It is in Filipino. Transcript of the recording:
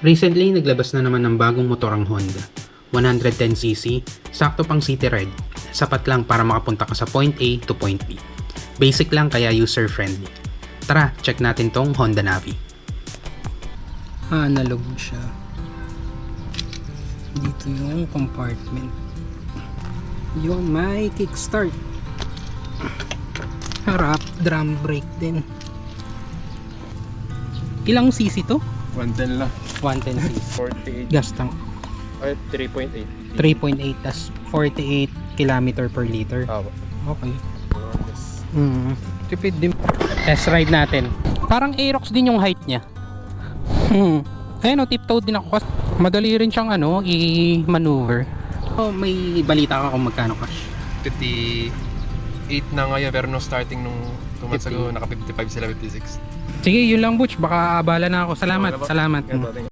Recently, naglabas na naman ng bagong motor ang Honda. 110cc, sakto pang city ride. Sapat lang para makapunta ka sa point A to point B. Basic lang kaya user-friendly. Tara, check natin tong Honda Navi. Analog siya. Dito yung compartment. Yung may kickstart. Harap, drum brake din. Ilang cc to? 110 lang. 110cc. 48. Gas tank. Ay, 3.8. 3.8 tas 48 km per liter. Awa. Okay. Tipid din. Test ride natin. Parang Aerox din yung height niya. Ayun o, tiptoe din ako. Madali rin siyang i-maneuver. Oh, may balita ka kung magkano cash? 58 na ngayon pero no starting nung 2 months ago naka 55 sila 56. Sige, yun lang Butch. Baka abala na ako. Salamat. Okay, Salamat. Ganito,